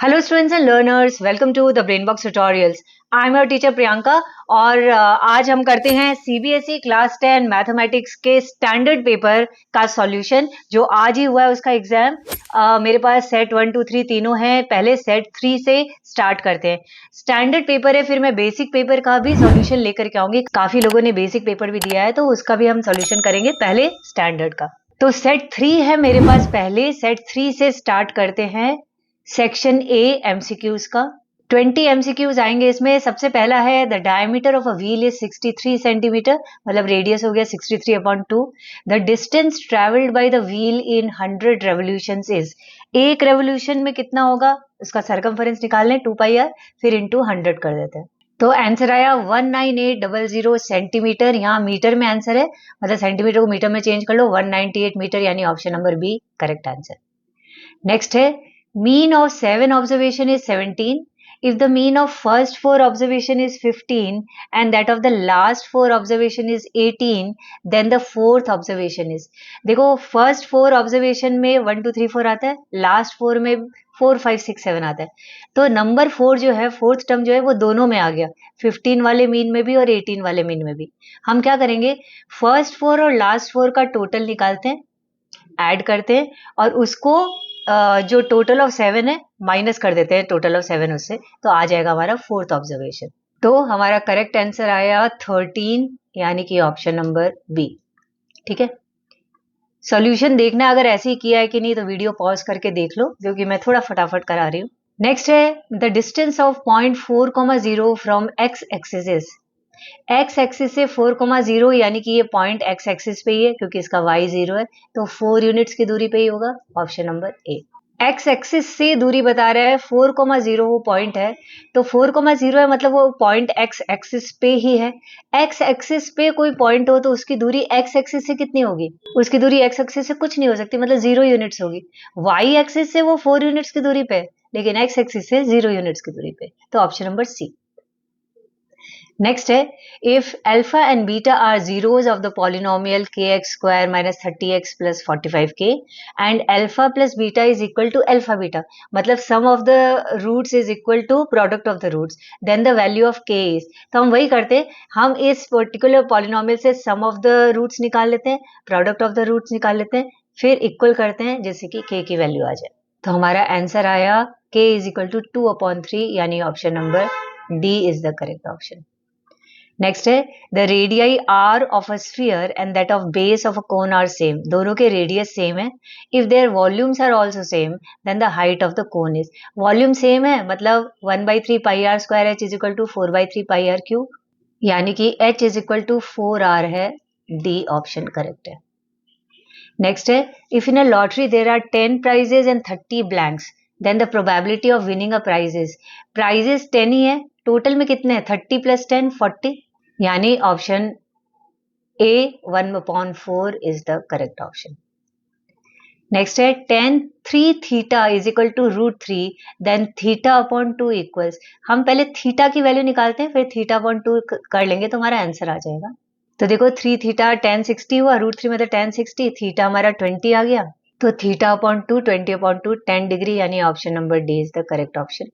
Hello students and learners, welcome to the Brain Box tutorials. I am your teacher Priyanka और आज हम करते हैं सीबीएसई क्लास 10 मैथमेटिक्स के स्टैंडर्ड पेपर का सॉल्यूशन। जो आज ही हुआ है उसका एग्जाम। मेरे पास सेट 1 2 3 तीनों हैं। पहले सेट 3 से स्टार्ट करते हैं। स्टैंडर्ड पेपर है, फिर मैं बेसिक पेपर का भी सॉल्यूशन लेकर के आऊंगी। काफी लोगों ने बेसिक पेपर भी दिया है तो उसका भी हम सॉल्यूशन करेंगे, पहले स्टैंडर्ड का। तो सेट 3 है मेरे पास। पहले सेट 3 से स्टार्ट करते हैं। सेक्शन ए एमसीक्यूज का 20 एमसीक्यूज आएंगे इसमें। सबसे पहला है the diameter of a wheel is 63 centimetre, मतलब रेडियस हो गया 63/2। The distance travelled by the wheel in 100 revolutions is. एक रेवोल्यूशन में कितना होगा उसका सरकमफेरेंस निकालने 2πr, फिर इंटू 100 कर देते हैं। तो आंसर आया 19800 सेंटीमीटर। यहाँ मीटर में आंसर है, मतलब सेंटीमीटर को मीटर में चेंज कर लो, 198 मीटर, यानी option number B correct answer. Next है mean of 7 observation is 17. If the mean of first 4 observation is 15 and that of the last 4 observation is 18, then the fourth observation is। देखो first 4 observation में 1 2 3 4 आता है, last 4 में 4 5 6 7 आता है। तो number 4 जो है, फोर्थ टर्म जो है वो दोनों में आ गया, 15 वाले मीन में भी और 18 वाले मीन में भी। हम क्या करेंगे, फर्स्ट 4 और लास्ट 4 का टोटल निकालते हैं, ऐड करते हैं और उसको जो टोटल ऑफ 7 है माइनस कर देते हैं टोटल ऑफ 7 उससे, तो आ जाएगा हमारा फोर्थ ऑब्जर्वेशन। तो हमारा करेक्ट आंसर आया 13, यानी कि ऑप्शन नंबर बी। ठीक है, सॉल्यूशन देखना अगर ऐसे ही किया है कि नहीं तो वीडियो पॉज करके देख लो, क्योंकि मैं थोड़ा फटाफट करा रही हूँ। नेक्स्ट है the distance of point 4,0 from x axis is. X axis से 4,0, यानी कि ये पॉइंट एक्स एक्सिस पे ही है क्योंकि इसका वाई 0 है, तो 4 यूनिट्स की दूरी पे ही होगा, ऑप्शन नंबर ए। एक्स एक्सिस से दूरी बता रहा है, 4,0 वो पॉइंट है, तो 4,0 है मतलब वो पॉइंट एक्स एक्सिस पे ही है। एक्स एक्सिस पे कोई पॉइंट हो तो उसकी दूरी एक्स एक्सिस से कितनी होगी, उसकी दूरी एक्स एक्सिस से कुछ नहीं हो सकती, मतलब 0 यूनिट्स होगी। वाई एक्सिस से वो 4 यूनिट्स की दूरी पे, लेकिन एक्स एक्सिस से 0 यूनिट्स की दूरी पे, तो ऑप्शन नंबर सी। नेक्स्ट है if alpha and beta are zeros of the polynomial kx² - 30x + 45k and alpha plus beta is equal to alpha beta, मतलब sum of the roots is equal to product of the roots, then the value of k is. तो हम वही करते हैं, हम इस particular polynomial से सम of the roots निकाल लेते हैं, प्रोडक्ट ऑफ द रूट्स निकाल लेते हैं, फिर इक्वल करते हैं जिससे कि k की वैल्यू आ जाए। तो हमारा आंसर आया k इज इक्वल टू 2/3, यानी option number D is the correct option. Next है the radii are of a sphere and that of base of a cone are same. दोनों के रेडियस सेम है। If their volumes are also same then the height of the cone is. Volume same है मतलब 1/3πr² h is equal to 4/3πr³, यानी कि h is equal to 4r है, D option correct है। Next है if in a lottery there are 10 prizes and 30 blanks then the probability of winning a prize is। Prizes 10 ही है, total में कितने हैं, 30 + 10 40, यानी option A 1/4 is the correct option. Next है tan 3 theta is equal to √3 then θ/2 equals. हम पहले theta की वैल्यू निकालते हैं, फिर θ/2 कर लेंगे तो हमारा आंसर आ जाएगा। तो देखो 3 थीटा tan 60 हुआ, √3 मतलब tan 60, थीटा हमारा 20 आ गया, तो θ/2 20/2 10 डिग्री, यानी option number D is the correct option.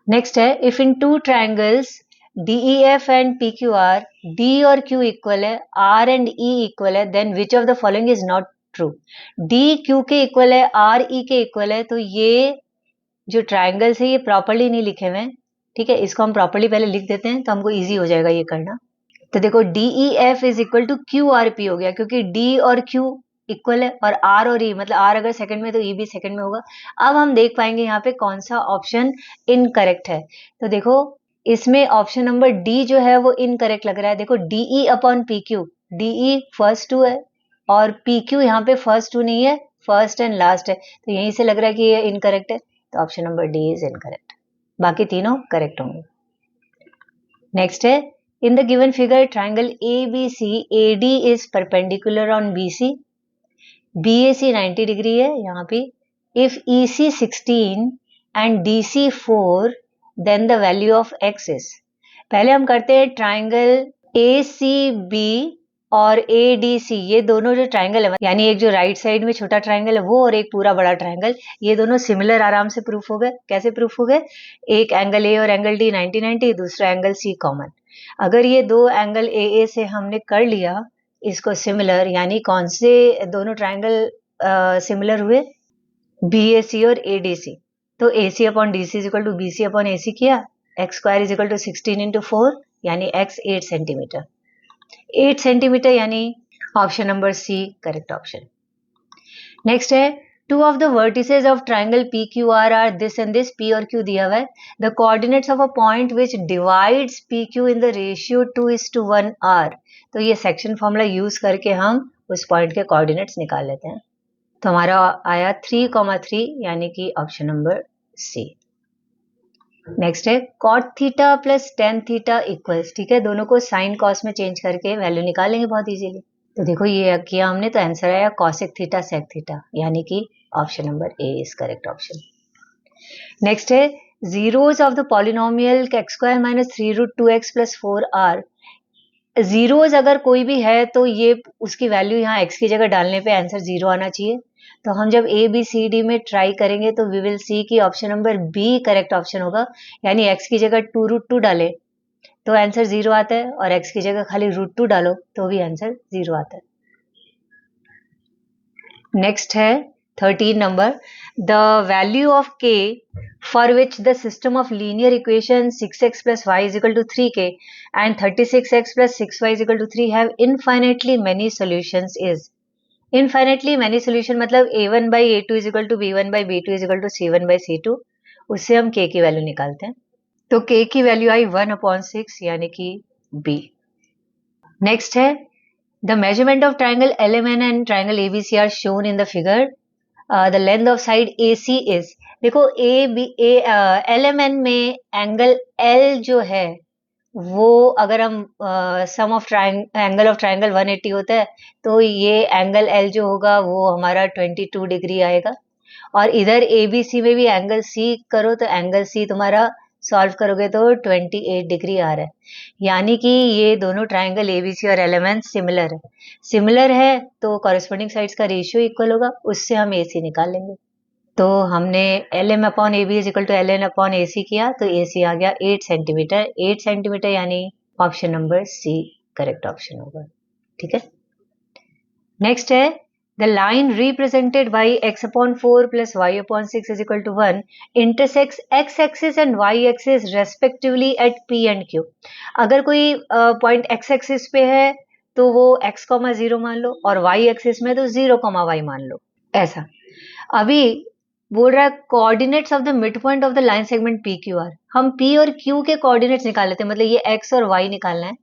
Next है if in two triangles DEF and PQR, D और Q इक्वल है, R एंड E इक्वल है, then which of the following is not true. D Q के इक्वल है, R E के इक्वल है, तो ये जो ट्रायंगल्स है ये प्रॉपरली नहीं लिखे हुए हैं। ठीक है, इसको हम प्रॉपरली पहले लिख देते हैं तो हमको इजी हो जाएगा ये करना। तो देखो DEF is equal to QRP हो गया, क्योंकि D और Q इक्वल है और R और E, मतलब R अगर सेकंड में तो E भी सेकंड में होगा। अब हम देख पाएंगे यहाँ पे कौन सा ऑप्शन इनकरेक्ट है। तो देखो इसमें ऑप्शन नंबर डी जो है वो इनकरेक्ट लग रहा है। देखो DE/PQ, DE फर्स्ट 2 है और PQ यहाँ पे फर्स्ट 2 नहीं है, फर्स्ट एंड लास्ट है, तो यहीं से लग रहा है कि ये इनकरेक्ट है, तो option number D is incorrect, बाकी तीनों करेक्ट होंगे। नेक्स्ट है in the given figure triangle ABC AD is perpendicular on BC, BAC 90 degree है यहाँ पे। If EC 16 and DC 4 then the value of x is. पहले हम करते हैं ट्रायंगल ACB और ADC, ये दोनों जो ट्राइंगल है, यानी एक जो राइट साइड में छोटा ट्राइंगल है वो और एक पूरा बड़ा ट्राइंगल, ये दोनों सिमिलर आराम से प्रूफ हो गए। कैसे प्रूफ हो गए? एक एंगल A और एंगल D 90-90, दूसरा एंगल C कॉमन। अगर ये दो एंगल AA से हमने कर लिया इसको सिमिलर, यानी कौन से दोनों ट्राइंगल सिमिलर हुए? BAC और ADC। तो AC upon DC is equal to BC upon AC किया, X square is equal to 16 into 4, यानी x 8 सेंटीमीटर। 8 सेंटीमीटर यानी option number C correct option. Next है, two of the vertices of triangle PQR are this and this, P और Q दिया हुआ है। The coordinates of a point which divides PQ in the ratio 2:1 are. तो ये section formula use करके हम उस पॉइंट के कोऑर्डिनेट्स निकाल लेते हैं। तो हमारा आया 3,3, यानी कि ऑप्शन नंबर C। नेक्स्ट है, cot theta plus tan theta equals, ठीक है, दोनों को साइन कॉस में चेंज करके वैल्यू निकालेंगे बहुत इजीली। तो देखो ये किया हमने, तो आंसर आया कॉसेक थीटा सेक थीटा, यानी कि option number A is correct option. Next है, zeros of the polynomial x square minus 3√2x plus 4r। Zeros अगर कोई भी है तो ये उसकी वैल्यू यहाँ x की जगह डालने पे आंसर 0 आना चाहिए। तो हम जब ABCD में ट्राई करेंगे तो वी विल सी कि option number B correct option होगा, यानी x की जगह 2√2 डाले तो आंसर 0 आता है, और x की जगह खाली √2 डालो तो भी आंसर 0 आता है। नेक्स्ट है 13 number, the value of k for which the system of linear equation 6x plus y is equal to 3k and 36x plus 6y is equal to 3 have infinitely many solutions is। Infinitely many solution मतलब a1 by a2 is equal to b1 by b2 is equal to c1 by c2, उससे हम k की value निकालते हैं। तो k की value आई 1/6, यानी कि B। नेक्स्ट है, the measurement of triangle LMN and triangle ABC are shown in the figure, the length of side AC is. देखो LMN में एंगल L जो है वो अगर हम sum of angle of triangle 180 होता है, तो ये एंगल L जो होगा वो हमारा 22 डिग्री आएगा। और इधर ABC में भी एंगल C करो तो एंगल C तुम्हारा सॉल्व करोगे तो 28 डिग्री आ रहा है, यानी कि ये दोनों ट्राइंगल ABC और LMN सिमिलर है। सिमिलर है तो कॉरेस्पॉन्डिंग साइड्स का रेशियो इक्वल होगा, उससे हम AC निकाल लेंगे। तो हमने LM upon AB is equal to LN upon AC किया, तो AC आ गया 8 सेंटीमीटर। 8 सेंटीमीटर यानी option number C correct option होगा, ठीक है। नेक्स्ट है, the line represented by x upon 4 plus y upon 6 is equal to 1 intersex x axis and y axis respectively at P and Q। अगर कोई point x axis पे है तो वो x, 0 मान लो, और y एक्सिस में तो 0, y मान लो, ऐसा। अभी बोल रहा है coordinates of the mid point of the line segment PQR। हम P और Q के कोऑर्डिनेट्स निकाल लेते हैं, मतलब ये x और y निकालना है।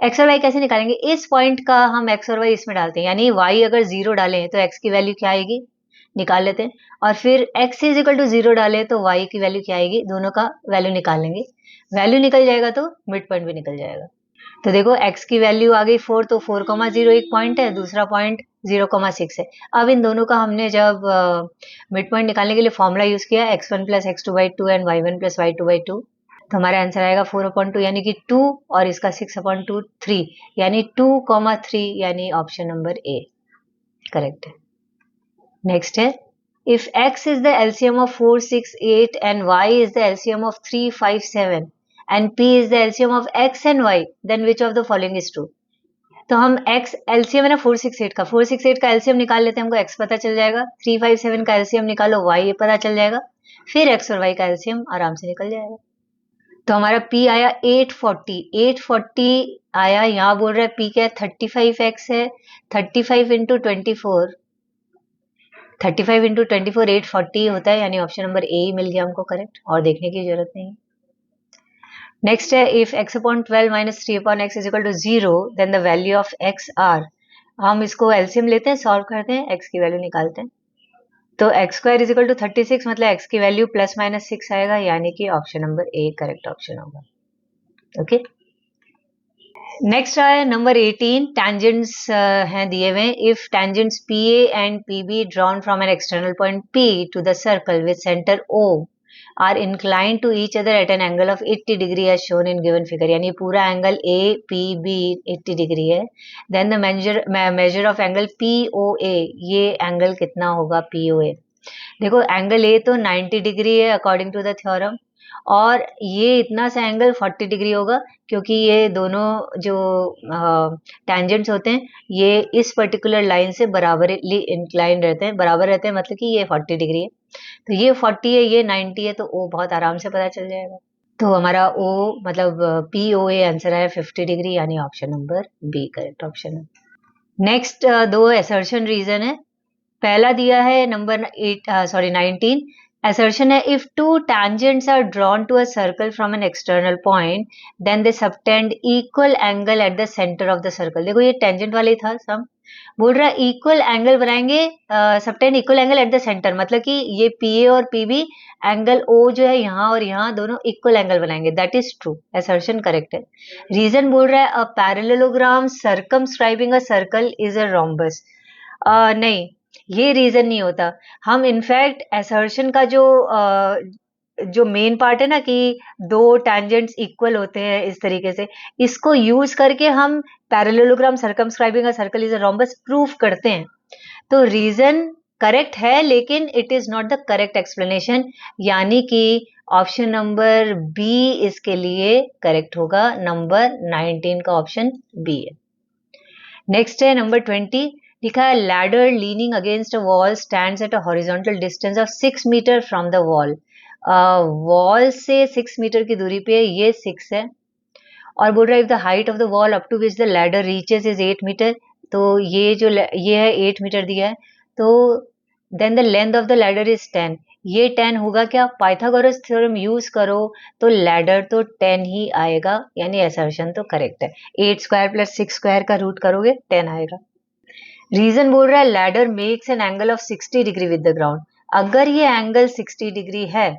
x और y कैसे निकालेंगे? इस पॉइंट का हम x और y इसमें डालते हैं, यानी y अगर 0 डालें तो x की वैल्यू क्या आएगी, निकाल लेते हैं। और फिर x इज इक्वल टू 0 डालें तो y की वैल्यू क्या आएगी, दोनों का वैल्यू निकाल लेंगे। वैल्यू निकल जाएगा तो मिड पॉइंट भी निकल जाएगा। तो देखो x की वैल्यू आ गई 4, तो 4,0 एक पॉइंट है, दूसरा पॉइंट 0,6 है। अब इन दोनों का हमने जब मिड पॉइंट निकालने के लिए फॉर्मूला यूज किया, x1 plus x2 by 2 and y1 plus y2 by 2, तो हमारा आंसर आएगा 4/2 यानी कि 2, और इसका 6/2 3, यानी 2,3, यानी ऑप्शन नंबर A करेक्ट है। नेक्स्ट है, if x is the LCM of 4, 6, 8 and y is the LCM of 3, 5, 7 and P is the LCM of x and y, then which of the following is true? तो हम x LCM है ना 4, 6, 8 का, 4, 6, 8 का LCM निकाल लेते हैं, हमको x पता चल जाएगा। 3, 5, 7 का LCM निकालो, y पता चल जाएगा, फिर x और y का LCM आराम से निकल जाएगा। तो हमारा P आया 840, 840 आया। यहाँ बोल रहा है P क्या है, 35x है, 35 इंटू 24, 35 इंटू 24 840 होता है, यानी ऑप्शन नंबर A ही मिल गया हमको करेक्ट, और देखने की जरूरत नहीं। नेक्स्ट है, if x upon 12 minus 3 upon x is equal to 0 then the value of x r। हम इसको एलसीएम लेते हैं, सॉल्व करते हैं, x की वैल्यू निकालते हैं। तो x square is equal to 36, मतलब x की वैल्यू प्लस माइनस 6 आएगा, यानी कि option number A correct option होगा, ओके। नेक्स्ट है नंबर 18, टेंजेंट्स हैं दिए हुए। If tangents PA and PB drawn from an external point P to the circle with centre O are incline to each other at an angle of 80 degree as shown in given figure, यानी पूरा angle A P B 80 degree है. Then the measure of angle P O A, ये angle कितना होगा P O ए. देखो angle A तो 90 degree है according to the theorem, और ये इतना सा एंगल 40 डिग्री होगा क्योंकि ये दोनों जो टेंजेंट्स होते हैं ये इस पर्टिकुलर लाइन से बराबरली इंक्लाइन रहते हैं, बराबर रहते हैं, मतलब कि ये 40 डिग्री है. तो ये 40 है, ये 90 है, तो ओ बहुत आराम से पता चल जाएगा. तो हमारा ओ मतलब पी ओ ए आंसर है 50 डिग्री, यानी option number B correct option है. नेक्स्ट दो असर्शन रीजन है. पहला दिया है नंबर 19. assertion है if two tangents are drawn to a circle from an external point then they subtend equal angle at the center of the circle. देखो ये tangent वाले था सम, बोल रहा है इक्वल एंगल बनाएंगे, subtend equal angle at the centre, मतलब कि ये पीए और पीबी एंगल ओ जो है यहाँ और यहाँ दोनों इक्वल एंगल बनाएंगे. That is true, assertion correct है. रीजन बोल रहा है a parallelogram circumscribing a circle is a rhombus. नहीं, ये रीजन नहीं होता. हम इनफैक्ट असर्शन का जो मेन पार्ट है ना कि दो टेंजेंट्स इक्वल होते हैं इस तरीके से, इसको यूज करके हम parallelogram circumscribing a circle is a rhombus proof करते हैं. तो रीजन करेक्ट है लेकिन it is not the correct explanation, यानी कि ऑप्शन नंबर बी इसके लिए करेक्ट होगा. नंबर 19 का ऑप्शन बी है. नेक्स्ट है नंबर 20. लिखा है ladder leaning against a wall stands at a horizontal distance of 6 metre from the wall. Wall से 6 मीटर की दूरी पे ये 6 है, और बोल रहा है if the height of the wall up to which the ladder reaches is 8 metre. तो ये है 8 मीटर दिया है, तो then the length of the ladder is 10. ये 10 होगा क्या, पाइथागोरस थ्योरम यूज करो तो लैडर तो 10 ही आएगा, यानी असर्शन तो करेक्ट है. 8 स्क्वायर प्लस 6 स्क्वायर का रूट करोगे 10 आएगा. रीजन बोल रहा है ladder makes an angle of 60 degree with the ground. अगर ये एंगल 60 डिग्री है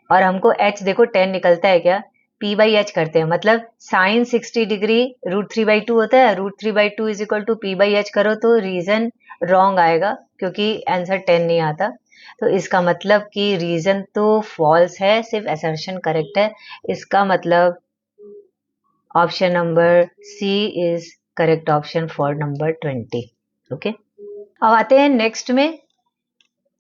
और हमको h देखो 10 निकलता है क्या, p बाई एच करते हैं, मतलब साइन 60 डिग्री √3/2 होता है, √3/2 is equal to p by H करो तो रीजन रॉन्ग आएगा क्योंकि आंसर 10 नहीं आता. तो इसका मतलब कि रीजन तो फॉल्स है, सिर्फ असर्शन करेक्ट है. इसका मतलब option number C is correct option for number 20. Okay, अब आते हैं नेक्स्ट में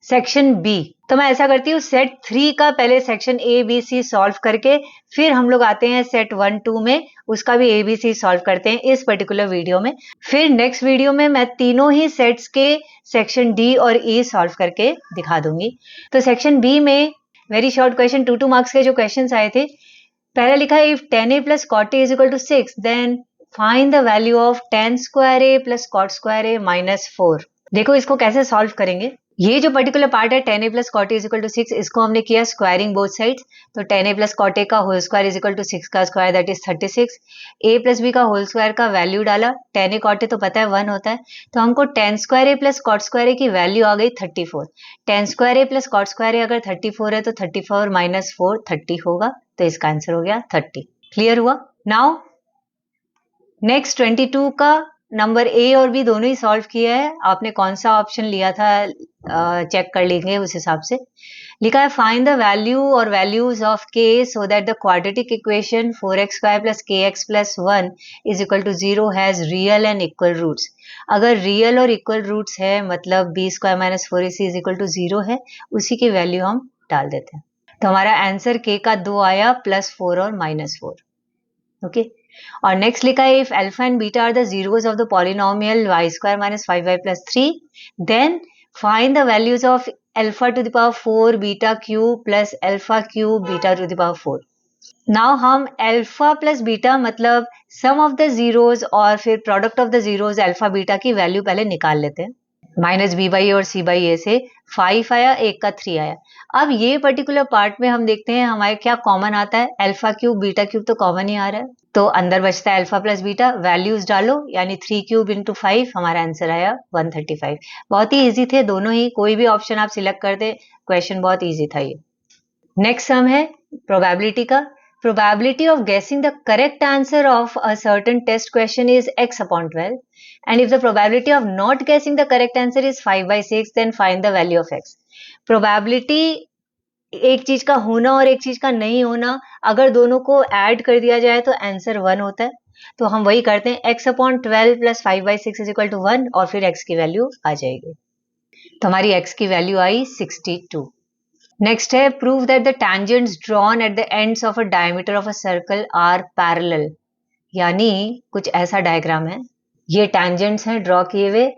सेक्शन बी. तो मैं ऐसा करती हूँ सेट 3 का पहले section A B C solve करके फिर हम लोग आते हैं सेट 1 2 में, उसका भी ए बी सी सॉल्व करते हैं इस पर्टिकुलर वीडियो में. फिर नेक्स्ट वीडियो में मैं तीनों ही सेट्स के सेक्शन डी और ई सॉल्व करके दिखा दूंगी. तो सेक्शन बी में वेरी शॉर्ट क्वेश्चन 2 मार्क्स के जो क्वेश्चन आए थे, पहला लिखा है if tan a plus cot a is equal to 6 then find the value of tan square a plus cot square a minus 4. देखो इसको कैसे सॉल्व करेंगे. ये जो पर्टिकुलर पार्ट है tan a plus cot a is equal to 6, इसको हमने किया स्क्वायरिंग बोथ साइड्स. तो tan a plus cot a का whole square is equal to 6 का square that is 36. a plus b का होल स्क्वायर का value डाला, tan a cot a तो पता है 1 होता है, तो हमको tan square a plus cot square a की वैल्यू आ गई 34. tan square a plus cot square a अगर 34 है तो 34 minus 4 30 होगा, तो इसका आंसर हो गया 30. क्लियर हुआ. नाउ नेक्स्ट 22 का नंबर ए और बी दोनों ही सॉल्व किया है. आपने कौन सा ऑप्शन लिया था चेक कर लेंगे उस हिसाब से. लिखा है फाइंड द वैल्यू और values of K so that the quadratic equation 4x² plus kx plus 1 is equal to 0 has real and equal roots. अगर रियल और इक्वल रूट्स है मतलब b² minus 4ac is equal to 0 है, उसी की value हम डाल देते हैं. तो हमारा आंसर के का 2 आया, +4 और -4. ओके, और नेक्स्ट लिखा है if alpha and beta are the zeros of the polynomial y² minus 5y plus 3 then find the values of alpha to the power 4 beta cube plus alpha cube beta to the power 4. Now हम alpha plus beta मतलब sum of the zeros और फिर product of the zeros alpha beta की value पहले निकाल लेते हैं. -b/a और c/a से 5 आया, एक का 3 आया. अब ये पर्टिकुलर पार्ट में हम देखते हैं हमारे क्या कॉमन आता है, अल्फा क्यूब बीटा क्यूब तो कॉमन ही आ रहा है, तो अंदर बचता है अल्फा प्लस बीटा. वैल्यूज डालो यानी 3 क्यूब इंटू 5, हमारा आंसर आया 135. बहुत ही इजी थे दोनों ही, कोई भी ऑप्शन आप सिलेक्ट कर दे, क्वेश्चन बहुत इजी था ये. नेक्स्ट सम है प्रोबेबिलिटी का. Probability of guessing the correct answer of a certain test question is x/12, and if the probability of not guessing the correct answer is 5/6, then find the value of x. Probability एक चीज का होना और एक चीज का नहीं होना, अगर दोनों को ऐड कर दिया जाए तो आंसर 1 होता है। तो हम वही करते हैं, x/12 plus 5/6 is equal to 1 और फिर x की वैल्यू आ जाएगी। तो हमारी x की वैल्यू आई 62। नेक्स्ट है, prove that the tangents drawn at the ends of a diameter of a circle are parallel। यानी कुछ ऐसा डायग्राम है, ये tangents हैं ड्रॉ किए हुए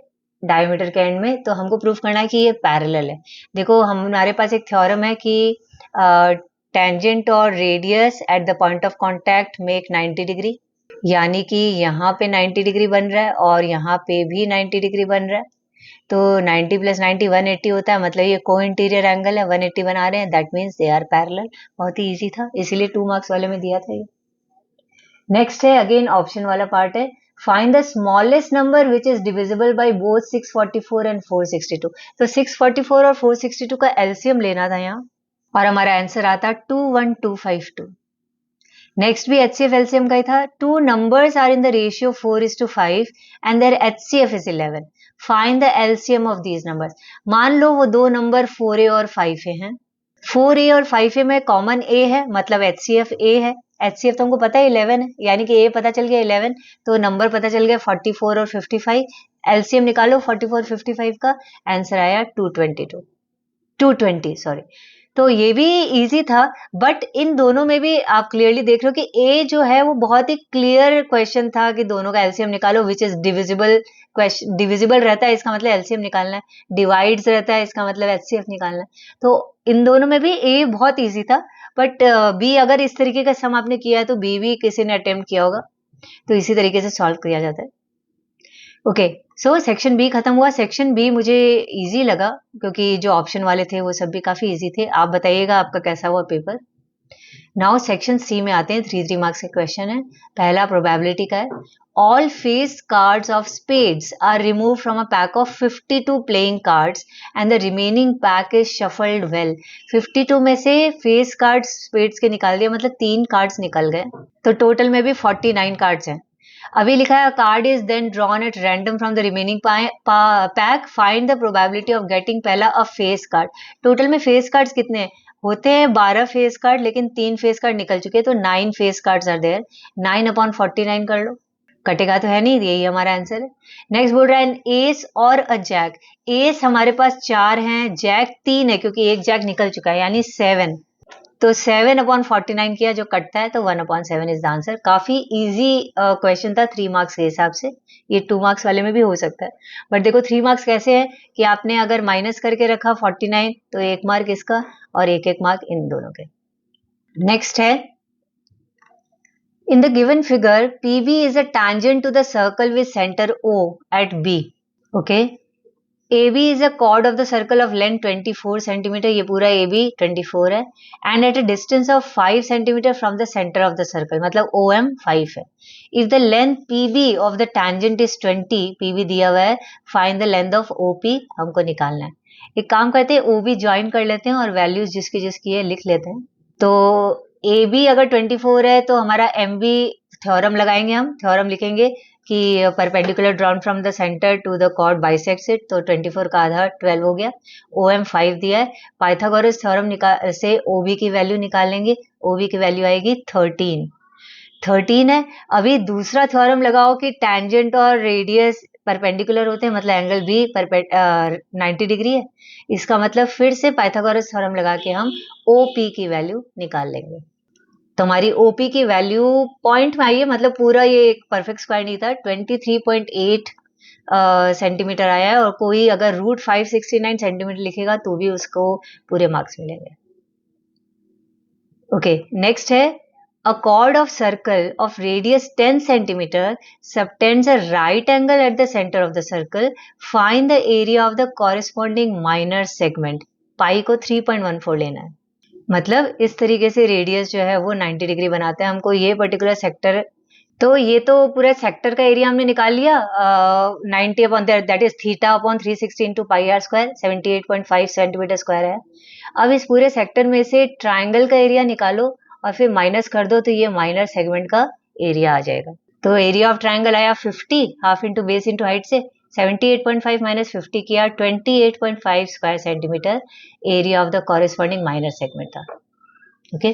डायमीटर के एंड में, तो हमको प्रूफ करना है कि ये पैरेलल है। देखो हमारे पास एक थ्योरम है कि टेंजेंट और radius at the point of contact make 90 degree, यानी कि यहाँ पे 90 डिग्री बन रहा है और यहाँ पे भी 90 डिग्री बन रहा है। तो 90 प्लस 90 180 होता है, मतलब ये को इंटीरियर एंगल है, 180 बना रहे हैं, that means they are parallel. बहुत ही इजी था, इसीलिए 2 मार्क्स वाले में दिया था ये। नेक्स्ट है, अगेन ऑप्शन वाला पार्ट है, find the smallest number which is divisible by both 644 and 462। तो 644 और 462 का एलसीएम लेना था यहाँ, और हमारा आंसर आता 21252। नेक्स्ट भी एचसीएफ एलसीएम का ही था, two numbers are in the ratio 4:5 and their HCF is 11, find the LCM of these numbers. मान लो वो दो नंबर 4a और 5a हैं, 4a और 5a में कॉमन a है, मतलब एचसीएफ a है। एचसीएफ तो हमको पता है 11 है, यानी कि a पता चल गया 11, तो नंबर पता चल गया 44 और 55। एलसीएम निकालो 44 55 का, आंसर आया 220 सॉरी। तो ये भी इजी था, बट इन दोनों में भी आप क्लियरली देख रहे हो कि ए जो है वो बहुत ही क्लियर क्वेश्चन था कि दोनों का एलसीएम निकालो, which is divisible. Question divisible रहता है इसका मतलब एलसीएम निकालना है, डिवाइड्स रहता है इसका मतलब एचसीएफ निकालना है। तो इन दोनों में भी ए बहुत इजी था, बट बी अगर इस तरीके का सम आपने किया है तो बी भी किसी ने अटेम्प्ट किया होगा, तो इसी तरीके से सॉल्व किया जाता है। ओके, सो सेक्शन बी खत्म हुआ। सेक्शन बी मुझे इजी लगा क्योंकि जो ऑप्शन वाले थे वो सब भी काफी इजी थे। आप बताइएगा आपका कैसा हुआ पेपर। नाउ सेक्शन सी में आते हैं, 3 मार्क्स के क्वेश्चन है। पहला प्रोबेबिलिटी का है, all face cards of spades are remove from a pack of 52 playing cards and the remaining pack is shuffled well. 52 में से फेस कार्ड्स स्पेड्स के निकाल दिया, मतलब 3 कार्ड्स निकल गए, तो टोटल में भी 49 कार्ड्स हैं। अभी लिखा है, card is then drawn at random from the remaining pack, find the probability of getting पहला अ फेस कार्ड। टोटल में फेस कार्ड्स कितने होते हैं? 12 फेस कार्ड, लेकिन 3 फेस कार्ड निकल चुके हैं, तो 9 फेस कार्ड्स आर देयर। 9/49 कर लो, कटेगा तो है नहीं, यही हमारा आंसर है। नेक्स्ट बोल रहा है, एस और अ जैक। एस हमारे पास 4 हैं, जैक 3 है क्योंकि एक जैक निकल चुका है, यानी 7। तो 7/49 किया जो कटता है, तो 1/7 इज द आंसर। काफी इजी क्वेश्चन था 3 मार्क्स के हिसाब से, ये 2 मार्क्स वाले में भी हो सकता है। बट देखो 3 मार्क्स कैसे है कि आपने अगर माइनस करके रखा 49, तो 1 मार्क इसका और 1 मार्क इन दोनों के। नेक्स्ट है, in the given figure PB is a tangent to the circle with centre O at B। Okay, AB is a chord of the circle of length 24 centimeter, ये पूरा AB 24 है, and at a distance of 5 centimeter from the center of the circle, मतलब OM 5 है। If the length PB of the tangent is 20, PB दिया हुआ है, find the length of OP हमको निकालना है। एक काम करते हैं, OB ज्वाइन कर लेते हैं और वैल्यूज जिसकी जिसकी है लिख लेते हैं। तो AB अगर 24 है तो हमारा MB थ्योरम लगाएंगे, हम थ्योरम लिखेंगे कि perpendicular drawn from the centre to the chord bisects it, तो 24 का आधा 12 हो गया। OM 5 दिया है, पाइथागोरस थ्योरम से OB की वैल्यू निकालेंगे, OB की वैल्यू आएगी 13 है। अभी दूसरा थ्योरम लगाओ कि टैंजेंट और रेडियस परपेंडिकुलर होते हैं, मतलब एंगल भी 90 डिग्री है। इसका मतलब फिर से पाइथागोरस थ्योरम लगा के हम OP की वैल्यू निकाल लेंगे। तो हमारी ओपी की वैल्यू पॉइंट में आई है, मतलब पूरा ये एक परफेक्ट स्क्वायर नहीं था, 23.8 सेंटीमीटर आया है, और कोई अगर √569 सेंटीमीटर लिखेगा तो भी उसको पूरे मार्क्स मिलेंगे। ओके, नेक्स्ट है, a chord of circle of radius 10 centimeter subtends a right angle at the center of the circle, find the area of the corresponding minor segment। पाई को 3.14 लेना है, मतलब इस तरीके से रेडियस जो है वो 90 डिग्री बनाता है, हमको ये पर्टिकुलर सेक्टर, तो ये तो पूरा सेक्टर का एरिया हमने निकाल लिया, 90 upon that is θ/360 into pi are square, 78.5 centimeter square है। अब इस पूरे सेक्टर में से ट्राइंगल का एरिया निकालो और फिर माइनस कर दो, तो ये माइनर सेगमेंट का एरिया आ जाएगा। तो एरिया ऑफ ट्राइंगल आया 50, half into base into height से, 78.5 माइनस 50 किया, 28.5 square centimetre area of the corresponding minor segment था. ओके,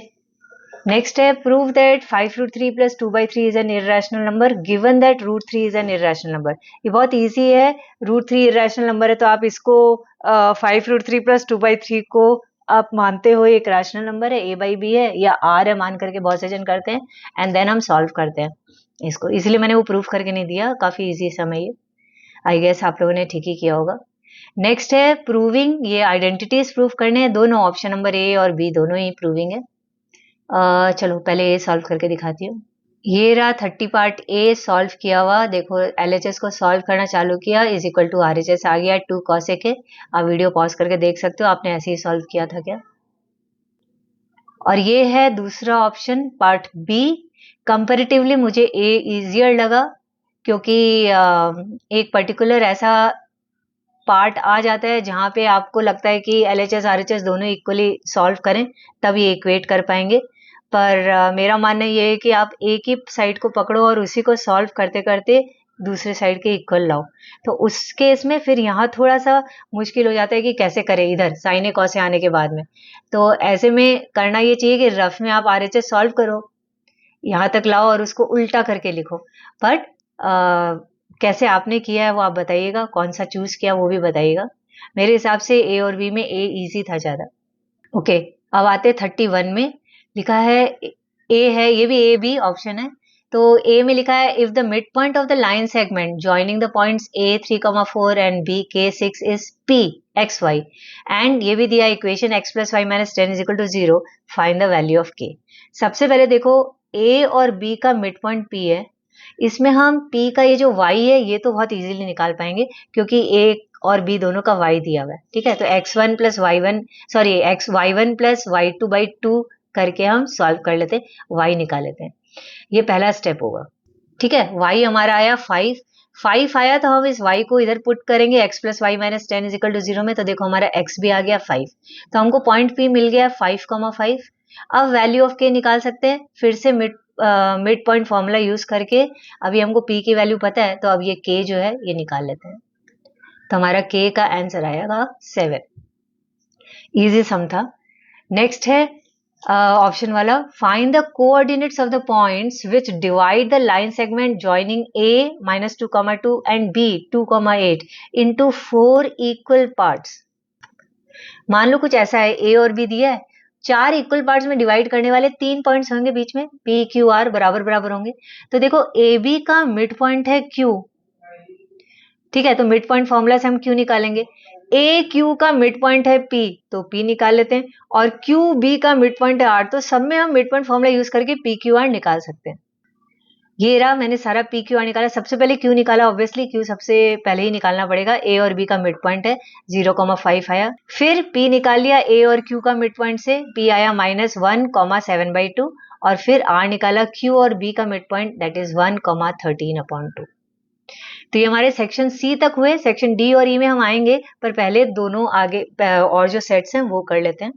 नेक्स्ट है prove that 5√3 plus 2/3 is an irrational number given that √3 is an irrational number. ये बहुत easy है. √3 irrational number है तो आप इसको 5√3 प्लस 2/3 को आप मानते हो एक रैशनल नंबर है, a/b है या r है मान करके बहुत से जन करते हैं, एंड देन हम सॉल्व करते हैं इसको. इसलिए मैंने वो प्रूफ करके नहीं दिया, काफी इजी समय ये. आई गेस आप लोगों ने ठीक ही किया होगा. नेक्स्ट है प्रूविंग. ये आइडेंटिटीज प्रूव करने हैं, दोनों ऑप्शन नंबर ए और बी दोनों ही प्रूविंग है. चलो पहले ए सॉल्व करके दिखाती हूँ. ये रहा 30 पार्ट ए सॉल्व किया हुआ. देखो LHS को सॉल्व करना चालू किया, इज इक्वल टू RHS आ गया 2 cosec है. आप वीडियो पॉज करके देख सकते हो आपने ऐसे ही सॉल्व किया था क्या. और ये है दूसरा ऑप्शन पार्ट बी. कंपेरेटिवली मुझे ए इजियर लगा क्योंकि एक पर्टिकुलर ऐसा पार्ट आ जाता है जहां पे आपको लगता है कि LHS RHS दोनों इक्वली सॉल्व करें तब ये इक्वेट कर पाएंगे. पर मेरा मानना ये है कि आप एक ही साइड को पकड़ो और उसी को सॉल्व करते करते दूसरे साइड के इक्वल लाओ. तो उस केस में फिर यहाँ थोड़ा सा मुश्किल हो जाता है कि कैसे करें इधर साइन कॉस आने के बाद में. तो ऐसे में करना ये चाहिए कि रफ में आप RHS सॉल्व करो, यहाँ तक लाओ और उसको उल्टा करके लिखो. बट कैसे आपने किया है वो आप बताइएगा, कौन सा चूज किया वो भी बताइएगा. मेरे हिसाब से ए और बी में ए इजी था ज्यादा. ओके, अब आते 31 में. लिखा है ए है, ये भी ए बी ऑप्शन है. तो ए में लिखा है if the mid point of the line segment joining the points A 3,4 and B K6 is P XY and ये भी दिया equation x plus y minus 10 is equal to 0, find the value of K. सबसे पहले देखो ए और B का mid point P है. इसमें हम P का ये जो y है ये तो बहुत इजीली निकाल पाएंगे क्योंकि A और B दोनों का y दिया हुआ है. ठीक है, तो x1 plus y1 sorry y1 plus y2/2 करके हम सॉल्व कर लेते हैं, y निकाल लेते हैं. ये पहला स्टेप होगा. ठीक है, y हमारा आया 5 आया तो हम इस y को इधर पुट करेंगे x plus y minus 10 is equal to 0 में. तो देखो हमारा x भी आ गया 5, तो हमको पॉइंट P मिल गया 5,5. अब वैल्यू ऑफ K निकाल सकते हैं फिर से मिड पॉइंट फॉर्मूला यूज करके. अभी हमको P की वैल्यू पता है तो अब ये K जो है ये निकाल लेते हैं. तो हमारा K का आंसर आएगा 7. इजी सम था. नेक्स्ट है ऑप्शन वाला find the coordinates of the points which divide the line segment joining A -2,2 and B 2,8 into 4 equal parts. मान लो कुछ ऐसा है, A और B दिया है, 4 इक्वल पार्ट्स में डिवाइड करने वाले 3 पॉइंट्स होंगे बीच में, P Q R बराबर बराबर होंगे. तो देखो AB का मिड पॉइंट है Q. ठीक है, तो मिड पॉइंट फॉर्मूला से हम Q निकालेंगे. ए क्यू का मिड पॉइंट है P, तो P निकाल लेते हैं. और क्यू बी का मिड पॉइंट है R, तो सब में हम मिड पॉइंट फॉर्मूला यूज करके PQR निकाल सकते हैं. ये रहा, मैंने सारा PQR निकाला. सबसे पहले Q निकाला, ऑब्वियसली Q सबसे पहले ही निकालना पड़ेगा. A और B का मिड पॉइंट है 0,5 आया. फिर P निकाल लिया A और Q का मिड पॉइंट से, P आया -1,7/2. और फिर R निकाला Q और B का मिड पॉइंट, दैट इज 1,13/2. तो ये हमारे सेक्शन सी तक हुए. सेक्शन डी और ई में हम आएंगे, पर पहले दोनों आगे और जो सेट्स हैं वो कर लेते हैं.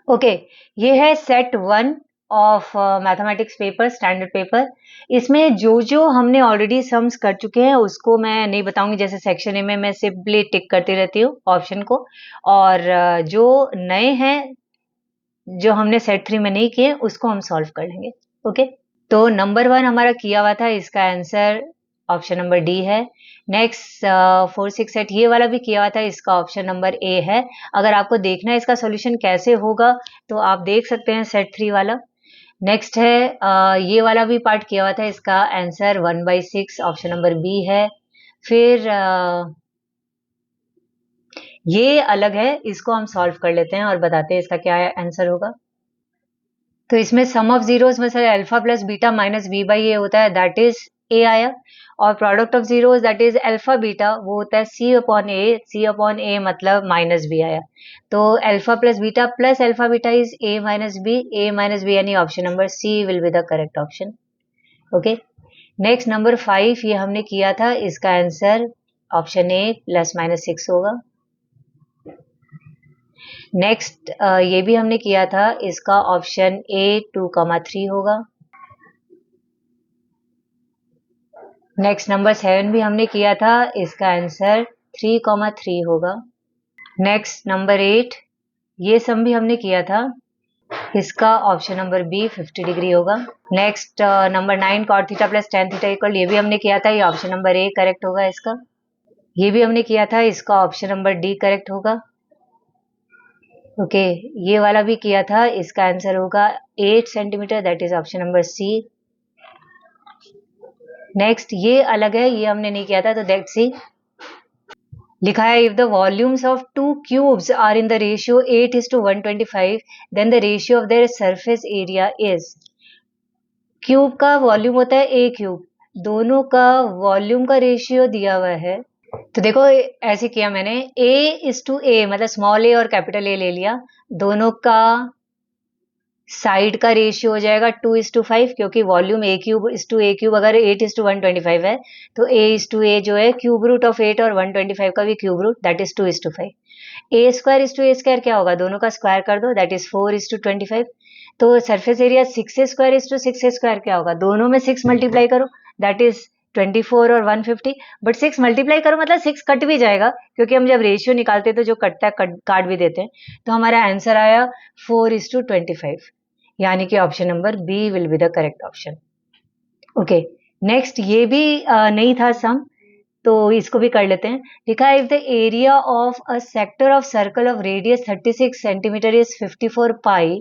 ओके, ये है set 1 of mathematics paper, standard paper. इसमें जो जो हमने ऑलरेडी सम्स कर चुके हैं उसको मैं नहीं बताऊंगी. जैसे सेक्शन ए में मैं सिंपली टिक करती रहती हूँ ऑप्शन को, और जो नए हैं जो हमने सेट 3 में नहीं किए उसको हम सॉल्व कर लेंगे. ओके, तो नंबर 1 हमारा किया हुआ था, इसका आंसर ऑप्शन नंबर डी है. नेक्स्ट 4, 6 सेट ये वाला भी किया हुआ था, इसका ऑप्शन नंबर ए है. अगर आपको देखना है इसका सॉल्यूशन कैसे होगा तो आप देख सकते हैं सेट 3 वाला. नेक्स्ट है ये वाला भी पार्ट किया हुआ था, इसका आंसर 1/6 ऑप्शन नंबर बी है. फिर ये अलग है, इसको हम सॉल्व कर लेते हैं और बताते हैं इसका क्या आंसर होगा. तो इसमें सम ऑफ जीरोस में से alpha plus beta minus B by A होता है, दैट इज ए आया. और product of zeros that is alpha beta, वो होता है सी अपॉन ए. सी अपॉन ए मतलब माइनस बी आया. तो alpha plus alpha beta is A minus B यानी option number C will be the correct option. Okay, next number 5 ये हमने किया था, इसका आंसर ऑप्शन ए ±6 होगा. नेक्स्ट ये भी हमने किया था, इसका ऑप्शन ए 2,3 होगा. नेक्स्ट नंबर 7 भी हमने किया था, इसका आंसर 3,3 होगा। नेक्स्ट नंबर 8, ये सम भी हमने किया था, इसका ऑप्शन नंबर बी 50 डिग्री होगा। Next number 9 cot theta plus tan theta equal, ये भी हमने किया था, ये ऑप्शन नंबर ए करेक्ट होगा इसका। ये भी हमने किया था, इसका ऑप्शन नंबर डी करेक्ट होगा। ओके, ये वाला भी किया था, इसका आंसर होगा 8 centimetre, that is option number C. Next ये अलग है, ये हमने नहीं किया था, तो दैट सी लिखा है if the volumes of two cubes are in the ratio 8:125 then the ratio of their surface area is. Cube का वॉल्यूम होता है ए क्यूब, दोनों का वॉल्यूम का रेशियो दिया हुआ है। तो देखो ऐसे किया मैंने, A:A मतलब स्मॉल ए और कैपिटल ए ले लिया, दोनों का साइड का रेशियो हो जाएगा 2:5, क्योंकि volume a cube is to a cube अगर 8:125 है तो A:A जो है क्यूब रूट ऑफ 8 और 125 का भी cube root, that is 2:5। A² क्या होगा, दोनों का स्क्वायर कर दो, दैट इज 4:25। तो सरफेस एरिया 6² क्या होगा, दोनों में 6 मल्टीप्लाई करो, दैट इज 24 और 150। बट 6 मल्टीप्लाई करो मतलब 6 कट भी जाएगा, क्योंकि हम जब रेशियो निकालते हैं तो जो कटता है काट भी देते हैं। तो हमारा आंसर आया 4:25, यानी कि option number B will be the correct option. Okay, next ये भी नहीं था सम, तो इसको भी कर लेते हैं। लिखा है if the area of a sector of circle of radius 36 centimetre is 54 pi,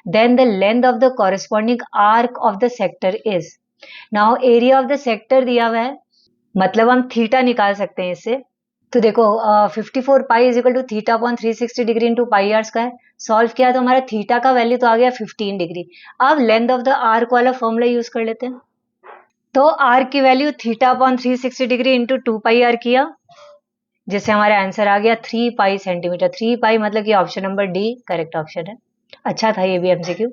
then the length of the corresponding arc of the sector is. Now area of the sector दिया हुआ है, मतलब हम थीटा निकाल सकते हैं इससे। तो देखो 54 pi is equal to theta upon 360 degree into pi are square. Solve किया तो हमारा थीटा का वैल्यू तो आ गया 15 डिग्री। अब लेंथ ऑफ द आर्क वाला फॉर्मूला यूज कर लेते हैं। तो आर्क की value theta upon 360 degree into 2 pi r किया, जिससे हमारा आंसर आ गया 3 पाई सेंटीमीटर। 3 पाई मतलब कि option number D correct option है। अच्छा था ये भी एमसीक्यू।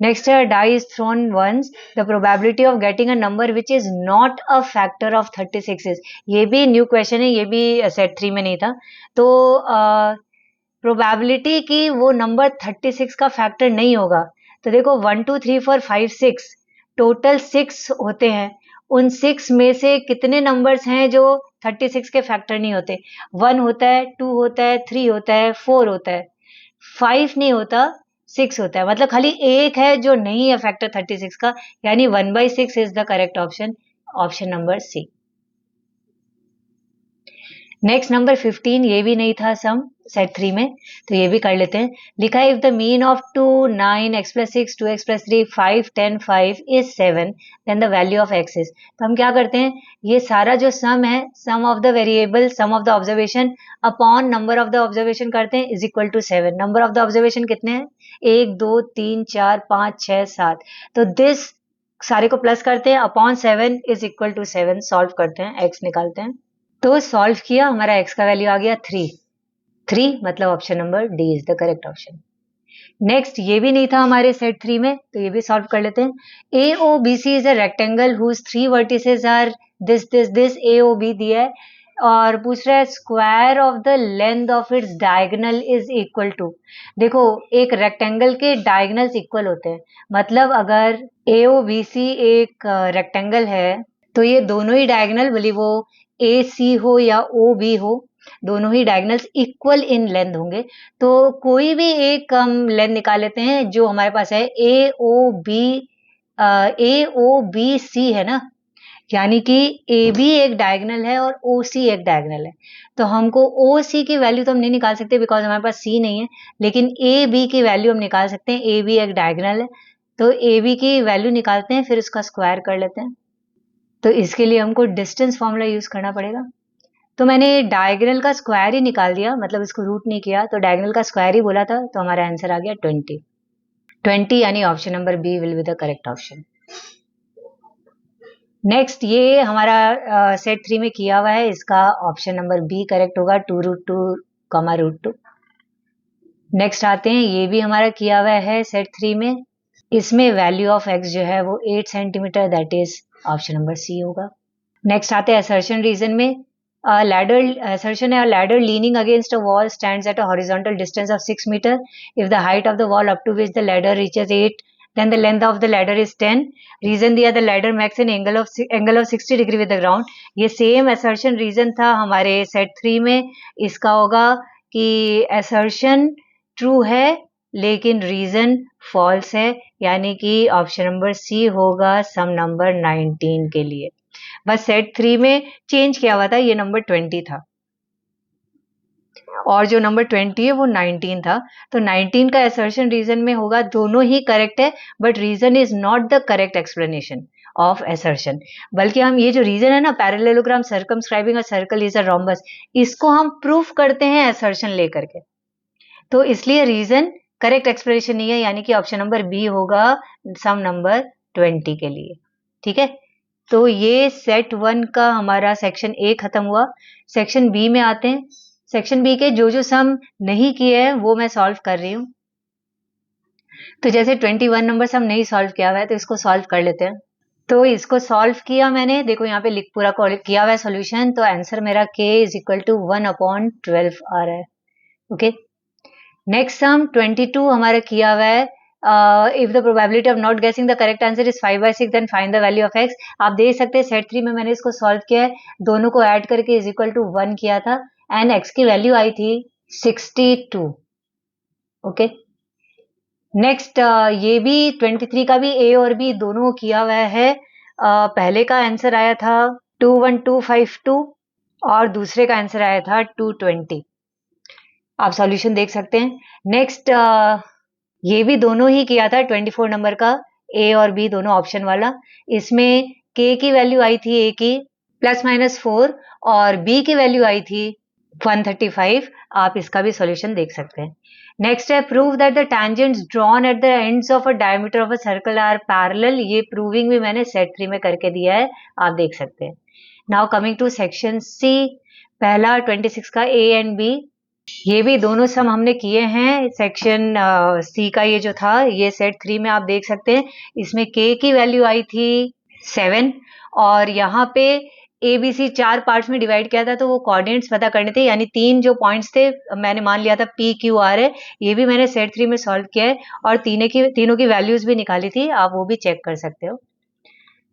नेक्स्ट है die is thrown once, the probability of getting a number which is not a factor of 36 is। ये भी न्यू क्वेश्चन है, ये भी सेट 3 में नहीं था। तो प्रोबेबिलिटी कि वो नंबर 36 का फैक्टर नहीं होगा। तो देखो 1 2 3 4 5 6 टोटल 6 होते हैं, उन 6 में से कितने नंबर्स हैं जो 36 के फैक्टर नहीं होते। 1 होता है, 2 होता है, 3 होता है, 4 होता है, 5 नहीं होता, 6 होता है। मतलब खाली एक है जो नहीं है फैक्टर 36 का, यानी 1/6 is the correct option, option number C. Next number 15, ये भी नहीं था सम सेट 3 में, तो ये भी कर लेते हैं। लिखा है if the mean of 2 9 x + 6 2 x + 3 5 10 5 is 7 then the value of x is. तो हम क्या करते हैं, ये सारा जो सम है, sum of the variable sum of the observation upon number of the observation करते हैं is equal to 7। Number of the observation कितने हैं, 1 2 3 4 5 6 7, तो दिस सारे को प्लस करते हैं upon 7 is equal to 7। Solve करते हैं, x निकालते हैं। तो सॉल्व किया, हमारा x का वैल्यू आ गया 3 मतलब option number D is the correct option. Next ये भी नहीं था हमारे सेट 3 में, तो ये भी सॉल्व कर लेते हैं। AOBC is a rectangle whose 3 vertices are this this this. AOB दिया है और पूछ रहा है square of the length of its diagonal is equal to. देखो एक रेक्टेंगल के डायगोनल्स इक्वल होते हैं, मतलब अगर AOBC एक रेक्टेंगल है तो ये दोनों ही डायगोनल, भले वो AC हो या OB हो, दोनों ही डायगोनल्स इक्वल इन लेंथ होंगे। तो कोई भी एक हम लेंथ निकाल लेते हैं जो हमारे पास है AOBC है ना, यानी कि AB एक डायगोनल है और OC एक डायगोनल है। तो हमको OC की वैल्यू तो हम नहीं निकाल सकते बिकॉज हमारे पास C नहीं है, लेकिन AB की वैल्यू हम निकाल सकते हैं। AB एक डायगोनल है, तो AB की वैल्यू निकालते हैं, फिर उसका स्क्वायर कर लेते हैं। तो इसके लिए हमको डिस्टेंस फॉर्मूला यूज करना पड़ेगा। तो मैंने डायगोनल का स्क्वायर ही निकाल दिया, मतलब इसको रूट नहीं किया, तो डायगोनल का स्क्वायर ही बोला था, तो हमारा आंसर आ गया 20 यानी option number B will be the correct option. Next ये हमारा सेट 3 में किया हुआ है, इसका ऑप्शन नंबर बी करेक्ट होगा, 2√2, √2। नेक्स्ट आते हैं, ये भी हमारा किया हुआ है सेट 3 में, इसमें वैल्यू ऑफ x जो है वो 8 centimetre, that is option number C होगा। नेक्स्ट आते हैं असर्शन रीजन में। Assertion है a ladder leaning against a wall stands at a horizontal distance of 6 meter if the height of the wall up to which the ladder reaches 8 then the length of the ladder is 10, reason दिया the ladder makes an angle of 60 degree with the ground. ये same assertion reason था हमारे set 3 में। इसका होगा कि assertion true है लेकिन रीजन फॉल्स है, यानी कि ऑप्शन नंबर सी होगा सम नंबर 19 के लिए। बस सेट 3 में चेंज किया हुआ था, ये नंबर 20 था और जो नंबर 20 है वो 19 था। तो 19 का असर्शन रीजन में होगा, दोनों ही करेक्ट है, but reason is not the correct explanation of assertion. बल्कि हम ये जो रीजन है ना, parallelogram circumscribing a circle is a rhombus, इसको हम प्रूफ करते हैं असर्शन लेकर के। तो इसलिए रीजन करेक्ट एक्सप्लेनेशन नहीं है, यानी कि ऑप्शन नंबर बी होगा सम नंबर 20 के लिए। ठीक है, तो ये सेट 1 का हमारा सेक्शन ए खत्म हुआ। सेक्शन बी में आते हैं। सेक्शन बी के जो सम नहीं किए हैं वो मैं सॉल्व कर रही हूँ। तो जैसे 21 नंबर सम नहीं सॉल्व किया हुआ है तो इसको सॉल्व कर लेते हैं। तो इसको सॉल्व किया मैंने, देखो यहाँ पे लिख पूरा किया हुआ है सॉल्यूशन। तो आंसर मेरा k इज इक्वल टू 1/12 आ रहा है। ओके, नेक्स्ट सम 22 हमारा किया हुआ है। If the probability of not guessing the correct answer is 5/6 then find the value of x। आप देख सकते हैं सेट 3 में मैंने इसको सॉल्व किया है, दोनों को ऐड करके इज इक्वल टू 1 किया था एंड x की वैल्यू आई थी 62। ओके, नेक्स्ट ये भी 23 का भी a और b दोनों किया हुआ है। पहले का आंसर आया था 21252 और दूसरे का आंसर आया था 220। आप सॉल्यूशन देख सकते हैं। नेक्स्ट ये भी दोनों ही किया था 24 नंबर का, ए और बी दोनों ऑप्शन वाला। इसमें के की वैल्यू आई थी ए की ±4 और बी की वैल्यू आई थी 135। आप इसका भी सॉल्यूशन देख सकते हैं। नेक्स्ट है prove that the tangents drawn at the ends of a diameter of a circle are parallel. ये प्रूविंग भी मैंने सेट 3 में करके दिया है, आप देख सकते हैं। Now coming to section C, पहला 26 का ए एंड बी, ये भी दोनों सम हमने किए हैं। सेक्शन सी का ये जो था ये सेट 3 में आप देख सकते हैं। इसमें के की वैल्यू आई थी 7 और यहाँ पे ए बी सी 4 पार्ट्स में डिवाइड किया था, तो वो कोऑर्डिनेट्स पता करने थे, यानी 3 जो पॉइंट्स थे मैंने मान लिया था पी क्यू आर है। ये भी मैंने सेट 3 में सॉल्व किया है और तीनों की वैल्यूज भी निकाली थी, आप वो भी चेक कर सकते हो।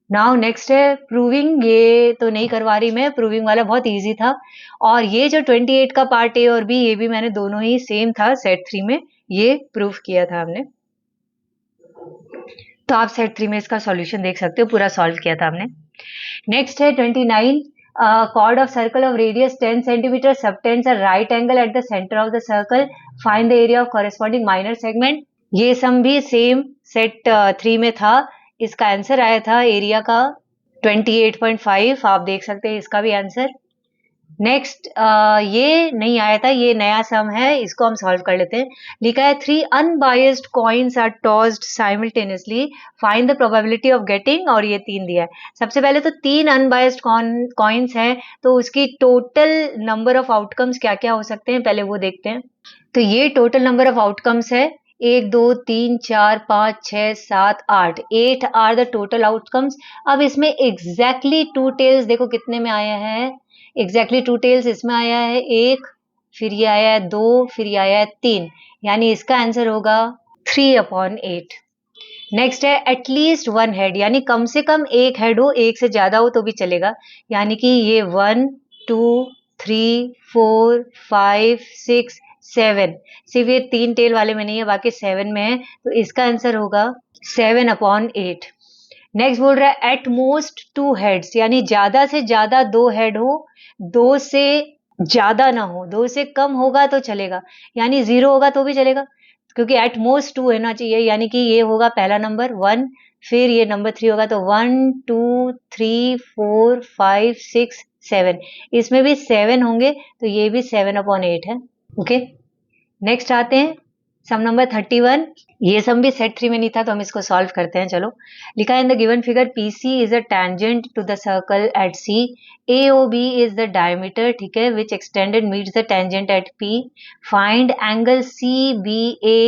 नाउ नेक्स्ट है प्रूविंग, ये तो नहीं करवा रही मैं, प्रूविंग वाला बहुत इजी था। और ये जो 28 का पार्ट ए और बी, ये भी मैंने दोनों ही सेम था सेट 3 में, ये प्रूफ किया था हमने। तो आप सेट 3 में इसका सॉल्यूशन देख सकते हो, पूरा सॉल्व किया था हमने। नेक्स्ट है 29, chord of circle of radius 10 cm subtends a right angle at the center of the circle, find the area of corresponding minor segment। ये सम भी सेम सेट 3 में था। इसका आंसर आया था एरिया का 28.5, आप देख सकते हैं इसका भी आंसर। नेक्स्ट ये नहीं आया था, ये नया सम है, इसको हम सॉल्व कर लेते हैं। लिखा है 3 unbiased coins are tossed simultaneously, find the probability of getting, और ये 3 दिया है। सबसे पहले तो 3 अनबायस्ड कॉइन्स हैं, तो उसकी टोटल नंबर ऑफ आउटकम्स क्या क्या हो सकते हैं पहले वो देखते हैं। तो ये टोटल नंबर ऑफ आउटकम्स है 1 2 3 4 5 6 7 8, 8 आर द टोटल आउटकम्स। अब इसमें एग्जैक्टली 2 टेल्स देखो कितने में आया है, एग्जैक्टली 2 टेल्स इसमें आया है 1, फिर ये आया है 2, फिर ये आया है 3, यानी इसका आंसर होगा 3/8। नेक्स्ट है एटलीस्ट 1 हेड, यानी कम से कम एक हेड हो, एक से ज्यादा हो तो भी चलेगा, यानी कि ये 1 2 3 4 5 6 7, सिर्फ ये 3 टेल वाले में नहीं है, बाकी 7 में है, तो इसका आंसर होगा 7/8। नेक्स्ट बोल रहा है एट मोस्ट 2 हेड्स, यानी ज्यादा से ज्यादा 2 हेड हो, 2 से ज्यादा ना हो, 2 से कम होगा तो चलेगा, यानी 0 होगा तो भी चलेगा, क्योंकि एट मोस्ट 2 होना चाहिए, यानी कि ये होगा पहला नंबर 1, फिर ये नंबर 3 होगा, तो 1 2 3 4 5 6 7, इसमें भी 7 होंगे, तो ये भी 7/8 है। ओके, नेक्स्ट आते हैं सम नंबर 31। ये सम भी सेट 3 में नहीं था, तो हम इसको सॉल्व करते हैं। चलो, लिखा है in the given figure PC is a tangent to the circle at C, AOB is the diameter, ठीक है, which extended meets the tangent at P, find angle CBA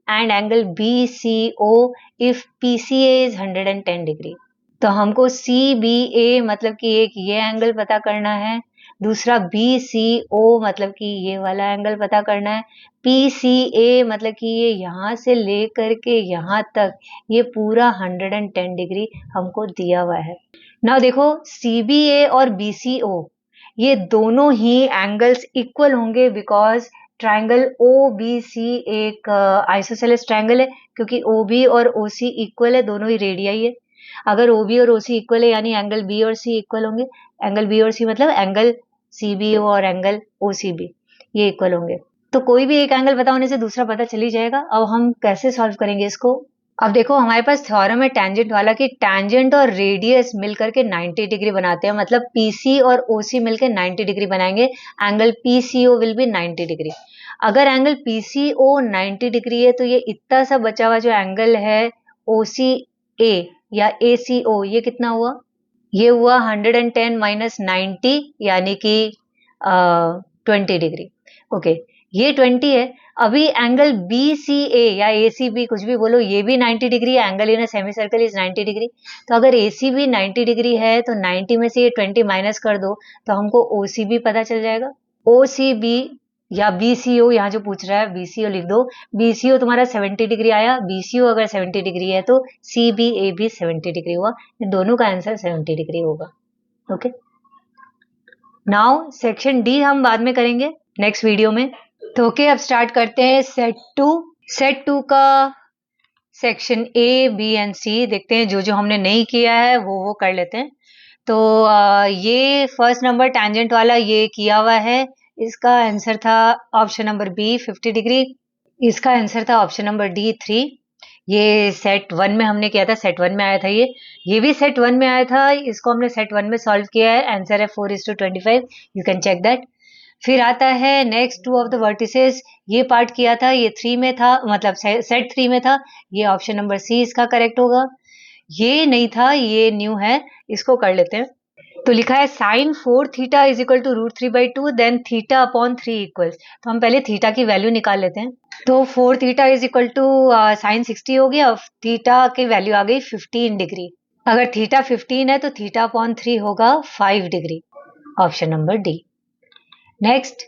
and angle BCO if PCA is 110 degree. तो हमको CBA मतलब कि एक ये angle पता करना है, दूसरा BCO मतलब कि ये वाला एंगल पता करना है, PCA मतलब कि ये यहाँ से लेकर के यहाँ तक ये पूरा 110 डिग्री हमको दिया हुआ है। ना देखो CBA और BCO ये दोनों ही एंगल्स इक्वल होंगे बिकॉज ट्रायंगल OBC एक आइसोसेलेस ट्रायंगल है, क्योंकि OB और OC इक्वल है, दोनों ही रेडियाई है। अगर OB और OC इक्वल है यानी एंगल B और C इक्वल होंगे। एंगल B और C मतलब एंगल CBO और एंगल OCB ये इक्वल होंगे। तो कोई भी एक एंगल पता होने से दूसरा पता चल ही जाएगा। अब हम कैसे सॉल्व करेंगे इसको? अब देखो हमारे पास थ्योरम है टेंजेंट वाला कि टेंजेंट और रेडियस मिलकर के 90 डिग्री बनाते हैं, मतलब PC और OC मिलकर 90 डिग्री बनाएंगे। Angle PCO will be 90 degree. अगर एंगल PCO 90 डिग्री है तो ये इतना सा बचा हुआ जो एंगल है OCA या ACO ये कितना हुआ? ये हुआ 110 माइनस 90 यानी कि 20 डिग्री। ओके, ये 20 है। अभी एंगल BCA या ACB कुछ भी बोलो ये भी 90 डिग्री है। Angle in a semi circle is 90 degree. तो अगर ACB 90 डिग्री है तो 90 में से ये 20 माइनस कर दो तो हमको OCB पता चल जाएगा। OCB या BCO यहाँ जो पूछ रहा है BCO लिख दो। BCO तुम्हारा 70 डिग्री आया। BCO अगर 70 डिग्री है तो CBA भी 70 डिग्री हुआ। दोनों का आंसर 70 डिग्री होगा। ओके, नाउ सेक्शन डी हम बाद में करेंगे नेक्स्ट वीडियो में। तो ओके, अब स्टार्ट करते हैं सेट 2। सेट 2 का section A, B and C देखते हैं। जो जो हमने नहीं किया है वो कर लेते हैं। तो ये फर्स्ट नंबर टैंजेंट वाला ये किया हुआ है। इसका आंसर था ऑप्शन नंबर बी 50 डिग्री। इसका आंसर था ऑप्शन नंबर डी 3। ये सेट 1 में हमने किया था, सेट 1 में आया था। ये भी सेट 1 में आया था। इसको हमने सेट 1 में सॉल्व किया है। आंसर है 4:25। You can check that. फिर आता है next two of the vertices. ये पार्ट किया था, ये 3 में था, मतलब सेट 3 में था। ये ऑप्शन नंबर सी इसका करेक्ट होगा। ये नहीं था, ये न्यू है, इसको कर लेते हैं। तो लिखा है sine 4 theta is equal to √3/2 then theta upon 3 equals. तो हम पहले थीटा की वैल्यू निकाल लेते हैं। तो 4 theta is equal to sine 60 हो गया। थीटा की वैल्यू आ गई 15 डिग्री। अगर थीटा 15 है तो थीटा अपॉन 3 होगा 5 degree. Option number D. Next,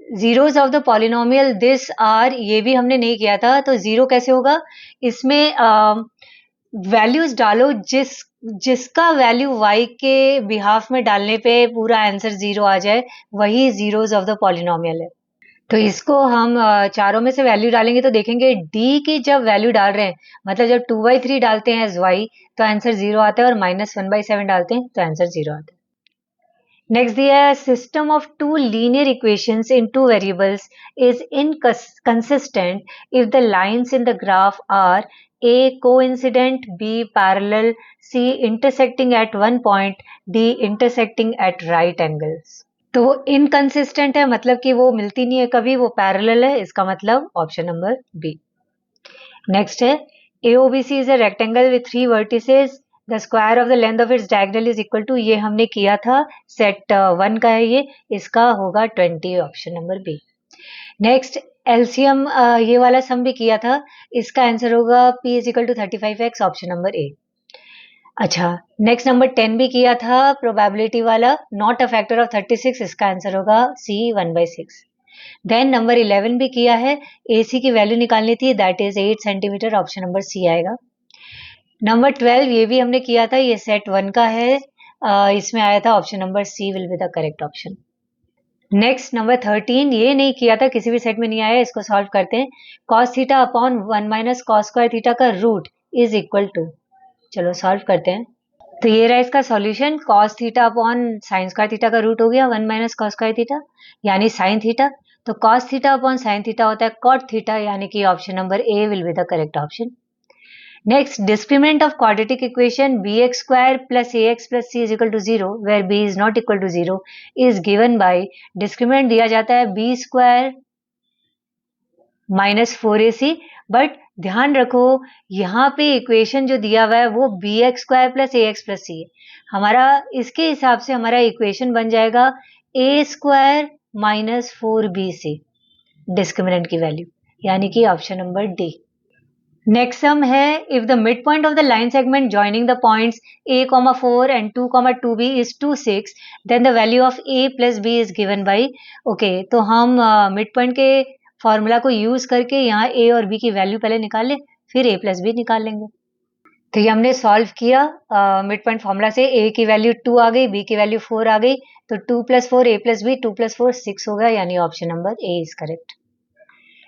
zeros of the polynomial this are, ये भी हमने नहीं किया था। तो जीरो कैसे होगा? इसमें वैल्यूज डालो जिसका वैल्यू y के बिहाफ में डालने पे पूरा आंसर 0 आ जाए, वही जीरोज ऑफ द पॉलिनोमियल है। तो इसको हम चारों में से वैल्यू डालेंगे तो देखेंगे d की जब वैल्यू डाल रहे हैं, मतलब जब 2/3 डालते हैं एज y तो आंसर 0 आता है, और -1/7 डालते हैं तो आंसर 0 आता है। नेक्स्ट दिया है system of two linear equations in two variables is inconsistent if the lines in the graph are A coincident, B parallel, C intersecting at one point, D intersecting at right angles। तो वो inconsistent है, मतलब कि वो मिलती नहीं है कभी, वो पैरेलल है, इसका मतलब ऑप्शन नंबर बी। नेक्स्ट है AOBC is a rectangle with 3 vertices, the square of the length of its diagonal is equal to, ये हमने किया था, सेट 1 का है ये, इसका होगा 20, option number B. Next LCM, ये वाला सम भी किया था, इसका आंसर होगा P is equal to 35x, option number A. अच्छा, नेक्स्ट नंबर 10 भी किया था प्रोबेबिलिटी वाला, नॉट अ फैक्टर ऑफ 36, इसका आंसर होगा C 1/6। देन नंबर 11 भी किया है, AC की वैल्यू निकालनी थी, that is 8 centimetre, option number C आएगा। नंबर 12 ये भी हमने किया था, ये सेट 1 का है, इसमें आया था option number C will be the correct option. Next number 13 ये नहीं किया था, किसी भी सेट में नहीं आया, इसको सॉल्व करते हैं। cos theta upon 1 minus cos square theta का रूट इज इक्वल टू, चलो सॉल्व करते हैं। तो ये रहा इसका solution, cos theta upon sine square theta का रूट हो गया 1 माइनस कॉस स्क्वायर थीटा यानी साइन थीटा। तो cos theta upon sine theta होता है cot थीटा, यानी कि option number A will be the correct option. Next, discriminant of quadratic equation bx square plus ax plus c is equal to 0 where b is not equal to 0 is given by, discriminant दिया जाता है b square minus 4ac, but ध्यान रखो यहाँ पे equation जो दिया हुआ है वो bx square plus ax plus c है। हमारा इसके हिसाब से हमारा इक्वेशन बन जाएगा a square minus 4bc, discriminant की वैल्यू, यानी कि option number D. Next sum है, if the mid point of the line segment joining the points a,4 and 2,2b is 2, 6, then the value of a plus b is given by, okay, तो हम mid point के formula को use करके यहाँ a और b की value पहले निकाल लें, फिर a प्लस b निकाल लेंगे। तो ये हमने सॉल्व किया मिड पॉइंट फॉर्मूला से, a की वैल्यू 2 आ गई, b की वैल्यू 4 आ गई, तो 2 + 4 a + b, 2 + 4 6 हो गया, यानी option number a is correct.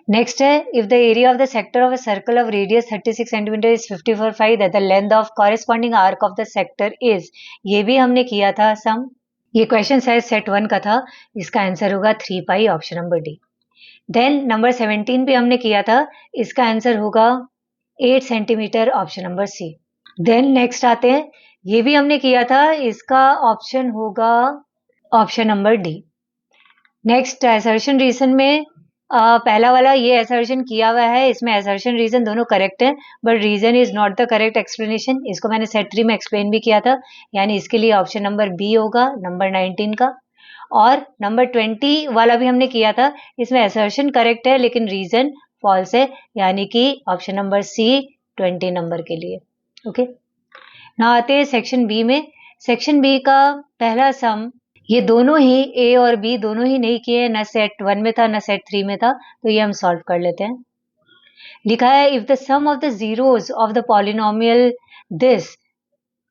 Next है, if the area of the sector of a circle of radius 36 centimetre is 54.5 that the length of corresponding arc of the sector is, ये भी हमने किया था सम, ये क्वेश्चन शायद सेट 1 का था, इसका आंसर होगा 3 pi, option number D. Then number 17 पे हमने किया था, इसका आंसर होगा 8 centimetre, option number C. Then next आते हैं, ये भी हमने किया था, इसका ऑप्शन होगा option number D. Next assertion reason में पहला वाला ये असर्शन किया हुआ है, इसमें असर्शन रीजन दोनों करेक्ट है, but reason is not the correct explanation, इसको मैंने सेट 3 में एक्सप्लेन भी किया था, यानी इसके लिए ऑप्शन नंबर बी होगा, नंबर 19 का। और नंबर 20 वाला भी हमने किया था, इसमें असर्शन करेक्ट है लेकिन रीजन फॉल्स है, यानी कि ऑप्शन नंबर सी 20 नंबर के लिए। ओके, ना आते हैं सेक्शन बी में। सेक्शन बी का पहला सम, ये दोनों ही ए और बी दोनों ही नहीं किए, न सेट 1 में था न सेट 3 में था, तो ये हम सॉल्व कर लेते हैं। लिखा है, if the sum of the zeros of the polynomial this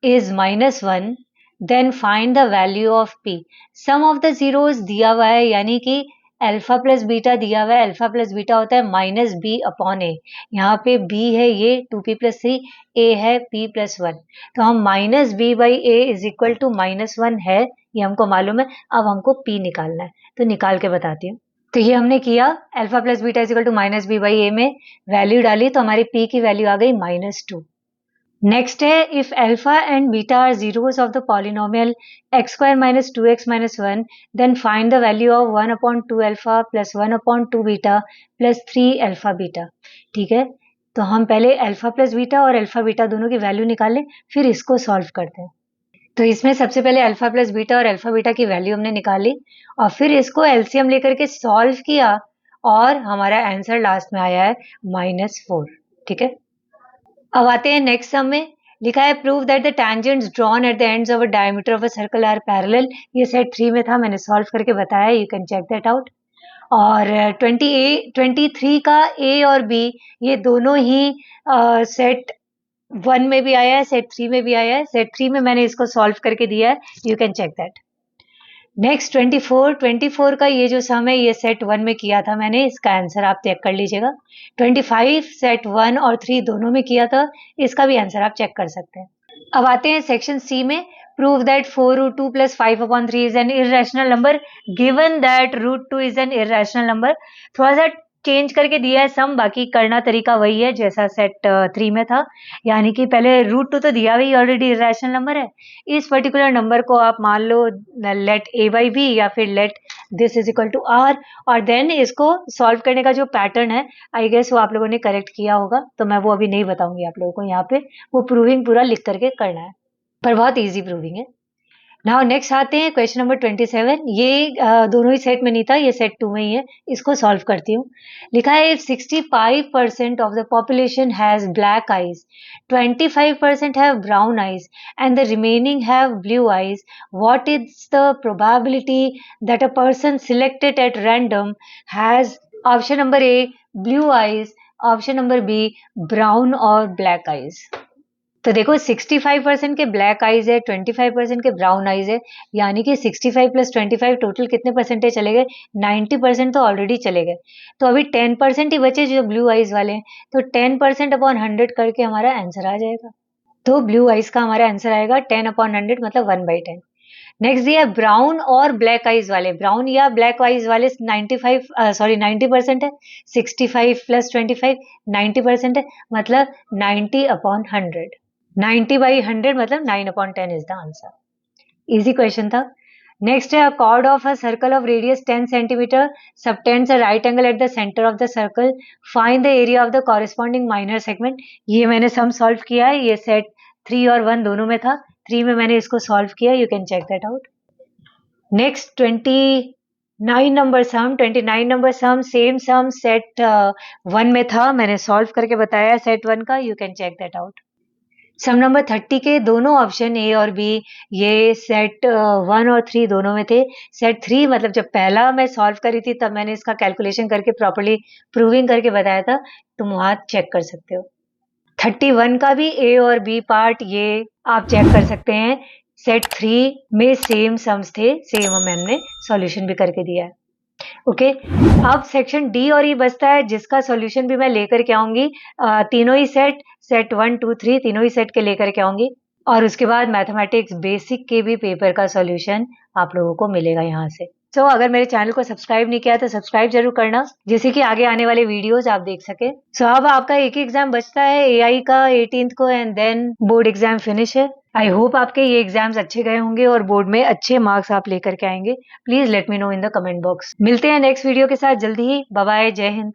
is -1 then find the value of P. Sum of the zeros दिया हुआ है, यानी कि अल्फा प्लस बीटा दिया हुआ है, अल्फा प्लस बीटा होता है -b/a, यहाँ पे b है ये 2p + 3, a है p + 1, तो हम -b/a इज इक्वल टू -1 है, ये हमको मालूम है, अब हमको p निकालना है, तो निकाल के बताती हूँ। तो ये हमने किया, alpha plus beta is equal to -b/a में वैल्यू डाली, तो हमारी p की वैल्यू आ गई -2। नेक्स्ट है, if alpha and beta are zeros of the polynomial x² - 2x - 1 then find the value of 1/2 alpha + 1/2 beta + 3 alpha beta. ठीक है, तो हम पहले अल्फा प्लस बीटा और अल्फा बीटा दोनों की वैल्यू निकालें, फिर इसको सॉल्व करते हैं। तो इसमें सबसे पहले अल्फा प्लस बीटा और अल्फा बीटा की वैल्यू हमने निकाली, और फिर इसको एलसीएम लेकर के सॉल्व किया, और हमारा आंसर लास्ट में आया है -4। ठीक है, अब आते हैं नेक्स्ट सम में। लिखा है, prove that the tangents drawn at the ends of a diameter of a circle are parallel. ये सेट 3 में था, मैंने सॉल्व करके बताया, you can check that out. और 23 का ए और बी ये दोनों ही सेट 1 में भी आया है, सेट 3 में भी आया है, सेट 3 में मैंने इसको सॉल्व करके दिया है, you can check that. Next 24 का ये जो सम है, ये सेट 1 में किया था मैंने, इसका आंसर आप चेक कर लीजिएगा। 25 सेट 1 और 3 दोनों में किया था, इसका भी आंसर आप चेक कर सकते हैं। अब आते हैं सेक्शन सी में। Prove that 4√2 + 5/3 is an irrational number given that √2 is an irrational number. थोड़ा सा चेंज करके दिया है सम, बाकी करना तरीका वही है जैसा सेट 3 में था, यानी कि पहले √2 तो दिया हुई ऑलरेडी इरेशनल नंबर है, इस पर्टिकुलर नंबर को आप मान लो लेट a/b या फिर let this is equal to r, और देन इसको सॉल्व करने का जो पैटर्न है, आई गेस वो आप लोगों ने करेक्ट किया होगा, तो मैं वो अभी नहीं बताऊंगी आप लोगों को, यहाँ पे वो प्रूविंग पूरा लिख करके करना है, पर बहुत इजी प्रूविंग है। नाउ नेक्स्ट आते हैं क्वेश्चन नंबर 27। ये दोनों ही सेट में नहीं था, ये सेट 2 में ही है, इसको सॉल्व करती हूँ। लिखा है, if 65% of the population has black eyes, 25% have brown eyes and the remaining have blue eyes, what is the probability that a person selected at random has, option number A blue eyes, option number B brown और black eyes. तो देखो 65% के black eyes है, 25% के brown eyes है, यानी कि 65 + 25 total कितने परसेंटेज चले गए, 90% तो ऑलरेडी चले गए, तो अभी 10% ही बचे जो ब्लू आईज वाले हैं, तो 10% अपॉन 100 करके हमारा आंसर आ जाएगा, तो ब्लू आईज का हमारा आंसर आएगा 10/100 मतलब 1/10। नेक्स्ट दिया ब्राउन और ब्लैक आईज वाले, ब्राउन या ब्लैक आईज वाले 90% है, 65 + 25 90% है, मतलब 90/100, 90/100 मतलब 9/10 is the answer. Easy question था। नेक्स्ट है, chord of a circle of radius 10 centimetre subtends a right angle at the centre of the circle, find the area of the corresponding minor segment. ये मैंने sum solve किया है, ये set 3 और 1 दोनों में था, 3 में मैंने इसको सॉल्व किया, you can check that out. Next 9 number sum, 29 number sum, same sum set 1 में था, मैंने सॉल्व करके बताया सेट 1 का, you can check that out. Sum number 30 के दोनों ऑप्शन ए और बी ये सेट 1 और 3 दोनों में थे। सेट 3 मतलब जब पहला मैं सॉल्व करी थी तब मैंने इसका कैलकुलेशन करके प्रॉपर्ली प्रूविंग करके बताया था, तुम वहाँ चेक कर सकते हो। 31 का भी ए और बी पार्ट ये आप चेक कर सकते हैं। सेट 3 में सेम सम्स थे, सेम हमने सॉल्यूशन भी करके दिया है। ओके, अब सेक्शन डी और ई बचता है जिसका सॉल्यूशन भी मैं लेकर के आऊंगी। तीनों ही सेट 1 2 3 तीनों ही सेट के लेकर के आऊंगी और उसके बाद मैथमेटिक्स बेसिक के भी पेपर का सॉल्यूशन आप लोगों को मिलेगा यहाँ से। सो अगर मेरे चैनल को सब्सक्राइब नहीं किया तो सब्सक्राइब जरूर करना, जिससे कि आगे आने वाले वीडियोस आप देख सके। सो अब आपका एक ही एग्जाम बचता है एआई का 18th को, and then board exam finish है। आई होप आपके ये एग्जाम्स अच्छे गए होंगे और बोर्ड में अच्छे मार्क्स आप लेकर के आएंगे। Please let me know in the comment box. मिलते हैं नेक्स्ट वीडियो के साथ जल्दी ही। बाय बाय, जय हिंद।